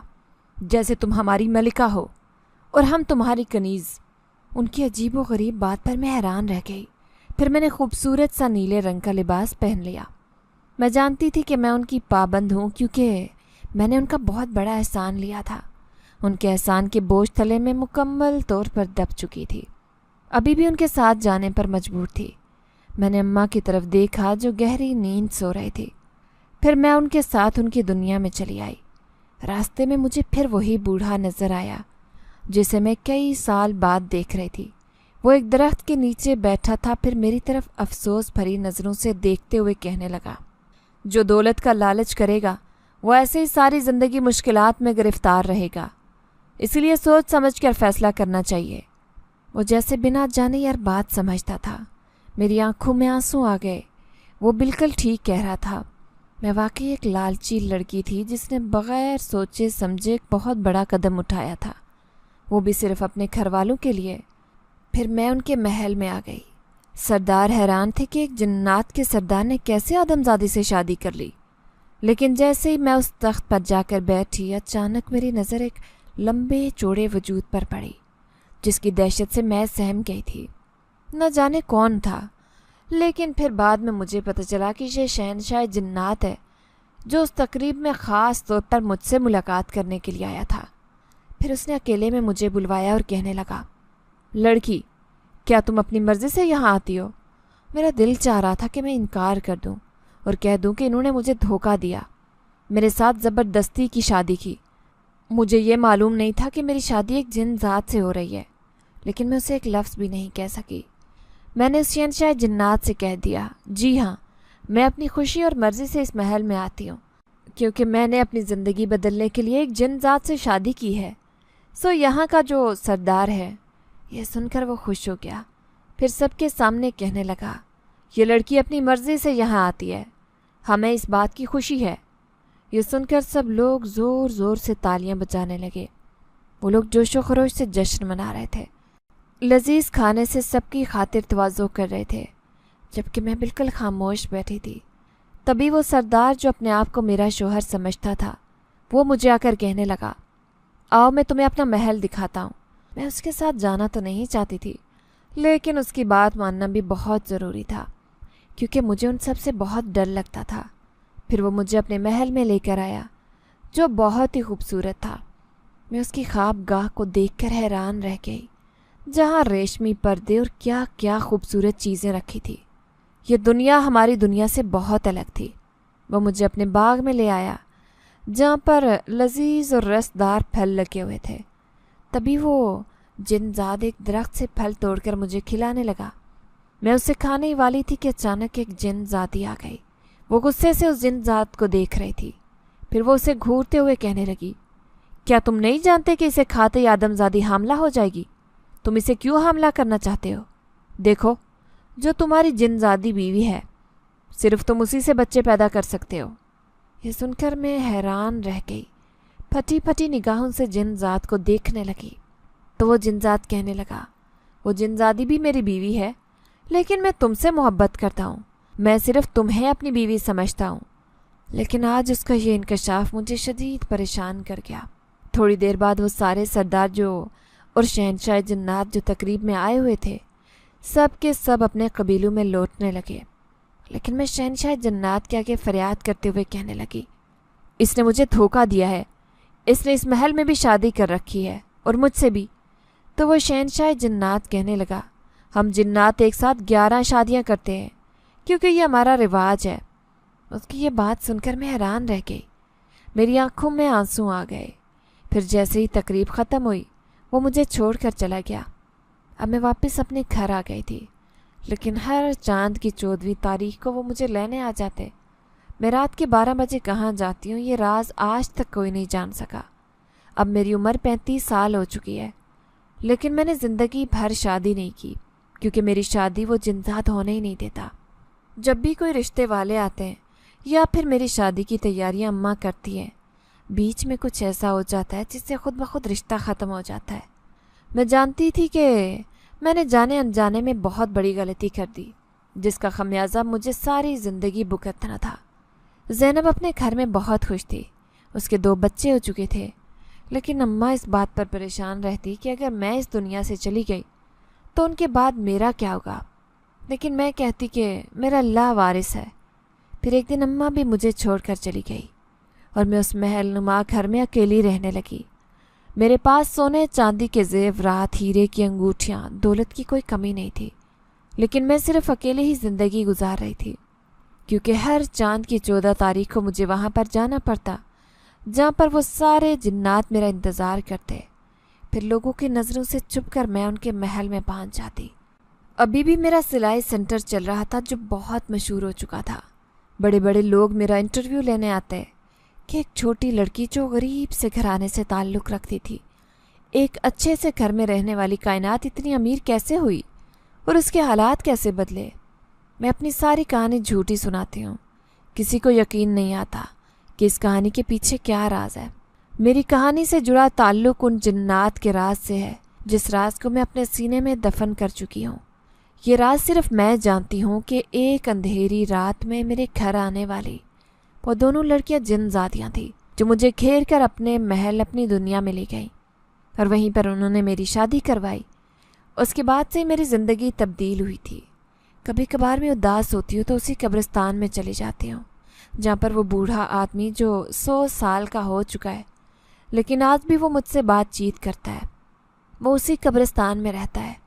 A: جیسے تم ہماری ملکہ ہو اور ہم تمہاری کنیز۔ ان کی عجیب و غریب بات پر میں حیران رہ گئی۔ پھر میں نے خوبصورت سا نیلے رنگ کا لباس پہن لیا۔ میں جانتی تھی کہ میں ان کی پابند ہوں، کیونکہ میں نے ان کا بہت بڑا احسان لیا تھا۔ ان کے احسان کے بوجھ تلے میں مکمل طور پر دب چکی تھی، ابھی بھی ان کے ساتھ جانے پر مجبور تھی۔ میں نے اماں کی طرف دیکھا جو گہری نیند سو رہی تھی۔ پھر میں ان کے ساتھ ان کی دنیا میں چلی آئی۔ راستے میں مجھے پھر وہی بوڑھا نظر آیا جسے میں کئی سال بعد دیکھ رہی تھی۔ وہ ایک درخت کے نیچے بیٹھا تھا، پھر میری طرف افسوس بھری نظروں سے دیکھتے ہوئے کہنے لگا، جو دولت کا لالچ کرے گا وہ ایسے ہی ساری زندگی مشکلات میں گرفتار رہے گا، اسی لیے سوچ سمجھ کر فیصلہ کرنا چاہیے۔ وہ جیسے بنا جانے یار بات سمجھتا تھا۔ میری آنکھوں میں آنسو آ گئے۔ وہ بالکل ٹھیک کہہ رہا تھا۔ میں واقعی ایک لالچی لڑکی تھی جس نے بغیر سوچے سمجھے ایک بہت بڑا قدم اٹھایا تھا، وہ بھی صرف اپنے گھر والوں کے لیے۔ پھر میں ان کے محل میں آ گئی۔ سردار حیران تھے کہ ایک جنات کے سردار نے کیسے آدم زادی سے شادی کر لی، لیکن جیسے ہی میں اس تخت پر جا کر بیٹھی، اچانک میری نظر ایک لمبے چوڑے وجود پر پڑی جس کی دہشت سے میں سہم گئی تھی۔ نہ جانے کون تھا، لیکن پھر بعد میں مجھے پتہ چلا کہ یہ شہنشاہ جنات ہے جو اس تقریب میں خاص طور پر مجھ سے ملاقات کرنے کے لیے آیا تھا۔ پھر اس نے اکیلے میں مجھے بلوایا اور کہنے لگا، لڑکی، کیا تم اپنی مرضی سے یہاں آتی ہو؟ میرا دل چاہ رہا تھا کہ میں انکار کر دوں اور کہہ دوں کہ انہوں نے مجھے دھوکہ دیا، میرے ساتھ زبردستی کی شادی کی۔ مجھے یہ معلوم نہیں تھا کہ میری شادی ایک جن ذات سے ہو رہی ہے، لیکن میں اسے ایک لفظ بھی نہیں کہہ سکی۔ میں نے اس شہنشاہ جنات سے کہہ دیا، جی ہاں، میں اپنی خوشی اور مرضی سے اس محل میں آتی ہوں، کیونکہ میں نے اپنی زندگی بدلنے کے لیے ایک جن ذات سے شادی کی ہے۔ سو یہاں کا جو سردار ہے۔ یہ سن کر وہ خوش ہو گیا۔ پھر سب کے سامنے کہنے لگا، یہ لڑکی اپنی مرضی سے یہاں آتی ہے، ہمیں اس بات کی خوشی ہے۔ یہ سن کر سب لوگ زور زور سے تالیاں بجانے لگے۔ وہ لوگ جوش و خروش سے جشن منا رہے تھے، لذیذ کھانے سے سب کی خاطر تواضع کر رہے تھے، جبکہ میں بالکل خاموش بیٹھی تھی۔ تبھی وہ سردار جو اپنے آپ کو میرا شوہر سمجھتا تھا، وہ مجھے آ کر کہنے لگا، آؤ میں تمہیں اپنا محل دکھاتا ہوں۔ میں اس کے ساتھ جانا تو نہیں چاہتی تھی، لیکن اس کی بات ماننا بھی بہت ضروری تھا، کیونکہ مجھے ان سب سے بہت ڈر لگتا تھا۔ پھر وہ مجھے اپنے محل میں لے کر آیا جو بہت ہی خوبصورت تھا۔ میں اس کی خواب گاہ کو دیکھ کر حیران رہ گئی، جہاں ریشمی پردے اور کیا کیا خوبصورت چیزیں رکھی تھی۔ یہ دنیا ہماری دنیا سے بہت الگ تھی۔ وہ مجھے اپنے باغ میں لے آیا جہاں پر لذیذ اور رسدار پھل لگے ہوئے تھے۔ تبھی وہ جن زاد ایک درخت سے پھل توڑ کر مجھے کھلانے لگا۔ میں اسے کھانے ہی والی تھی کہ اچانک ایک جن زادی آ گئی۔ وہ غصے سے اس جن زاد کو دیکھ رہی تھی۔ پھر وہ اسے گھورتے ہوئے کہنے لگی، کیا تم نہیں جانتے کہ اسے کھاتے ہی آدم زادی حاملہ ہو جائے گی؟ تم اسے کیوں حاملہ کرنا چاہتے ہو؟ دیکھو، جو تمہاری جن زادی بیوی ہے، صرف تم اسی سے بچے پیدا کر سکتے ہو۔ یہ سن کر میں حیران رہ گئی، پھٹی پھٹی نگاہوں سے جن زاد کو دیکھنے لگی۔ تو وہ جن زاد کہنے لگا، وہ جن زادی بھی میری بیوی ہے، لیکن میں تم سے محبت کرتا ہوں، मैं सिर्फ तुम्हें अपनी बीवी समझता हूँ। लेकिन आज उसका ये इंकशाफ मुझे शदीद परेशान कर गया। थोड़ी देर बाद वो सारे सरदार जो और शहनशाह जन्नात जो तकरीब में आए हुए थे, सब के सब अपने कबीलों में लौटने लगे। लेकिन मैं शहनशाह जन्नात के आगे फरियाद करते हुए कहने लगी, इसने मुझे धोखा दिया है, इसने इस महल में भी शादी कर रखी है और मुझसे भी। तो वो शहनशाह जन्नात कहने लगा, हम जिन्नात एक साथ 11 शादियां करते हैं क्योंकि ये हमारा रिवाज है। उसकी ये बात सुनकर मैं हैरान रह गई, मेरी आंखों में आंसू आ गए। फिर जैसे ही तकरीब ख़त्म हुई वो मुझे छोड़कर चला गया। अब मैं वापस अपने घर आ गई थी, लेकिन हर चांद की 14वीं तारीख को वो मुझे लेने आ जाते। मैं रात के 12 बजे कहाँ जाती हूँ ये राज आज तक कोई नहीं जान सका। अब मेरी उम्र 35 साल हो चुकी है, लेकिन मैंने ज़िंदगी भर शादी नहीं की क्योंकि मेरी शादी वो जिंदात होने ही नहीं देता। जब भी कोई रिश्ते वाले आते हैं या फिर मेरी शादी की तैयारियां अम्मा करती हैं, बीच में कुछ ऐसा हो जाता है जिससे खुद ब खुद रिश्ता ख़त्म हो जाता है। मैं जानती थी कि मैंने जाने अनजाने में बहुत बड़ी गलती कर दी, जिसका खमियाजा मुझे सारी ज़िंदगी भुगतना था। ज़ैनब अपने घर में बहुत खुश थी, उसके 2 बच्चे हो चुके थे। लेकिन अम्मा इस बात पर परेशान रहती कि अगर मैं इस दुनिया से चली गई तो उनके बाद मेरा क्या होगा। लेकिन मैं कहती कि मेरा अल्लाह वारिस है। फिर एक दिन अम्मा भी मुझे छोड़कर चली गई और मैं उस महल नुमा घर में अकेली रहने लगी। मेरे पास सोने चांदी के ज़ेवरात, हीरे की अंगूठियाँ, दौलत की कोई कमी नहीं थी। लेकिन मैं सिर्फ अकेले ही ज़िंदगी गुजार रही थी क्योंकि हर चांद की 14 तारीख को मुझे वहाँ पर जाना पड़ता जहाँ पर वो सारे जिन्नात मेरा इंतज़ार करते। फिर लोगों की नज़रों से छुप कर मैं उनके महल में पहुँच जाती। अभी भी मेरा सिलाई सेंटर चल रहा था जो बहुत मशहूर हो चुका था। बड़े बड़े लोग मेरा इंटरव्यू लेने आते कि एक छोटी लड़की जो गरीब से घराने से ताल्लुक़ रखती थी, एक अच्छे से घर में रहने वाली कायनात इतनी अमीर कैसे हुई और उसके हालात कैसे बदले। मैं अपनी सारी कहानी झूठी सुनाती हूँ। किसी को यकीन नहीं आता कि इस कहानी के पीछे क्या राज है। मेरी कहानी से जुड़ा ताल्लुक़ उन जिन्नात के राज से है जिस राज को मैं अपने सीने में दफन कर चुकी हूँ। ये राज सिर्फ मैं जानती हूँ कि एक अंधेरी रात में मेरे घर आने वाली वो दोनों लड़कियाँ जिन्नजादियाँ थीं जो मुझे घेर कर अपने महल, अपनी दुनिया में ले गईं और वहीं पर उन्होंने मेरी शादी करवाई। उसके बाद से मेरी ज़िंदगी तब्दील हुई थी। कभी कभार मैं उदास होती हूँ तो उसी कब्रिस्तान में चली जाती हूँ जहाँ पर वो बूढ़ा आदमी जो 100 साल का हो चुका है, लेकिन आज भी वो मुझसे बातचीत करता है। वो उसी कब्रिस्तान में रहता है।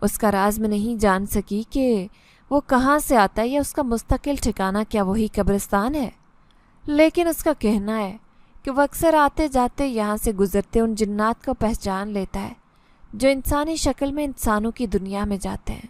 A: उसका राज मैं नहीं जान सकी कि वो कहाँ से आता है या उसका मुस्तकिल ठिकाना क्या वही कब्रिस्तान है, लेकिन उसका कहना है कि वो अक्सर आते जाते यहाँ से गुजरते उन जिन्नात को पहचान लेता है जो इंसानी शक्ल में इंसानों की दुनिया में जाते हैं।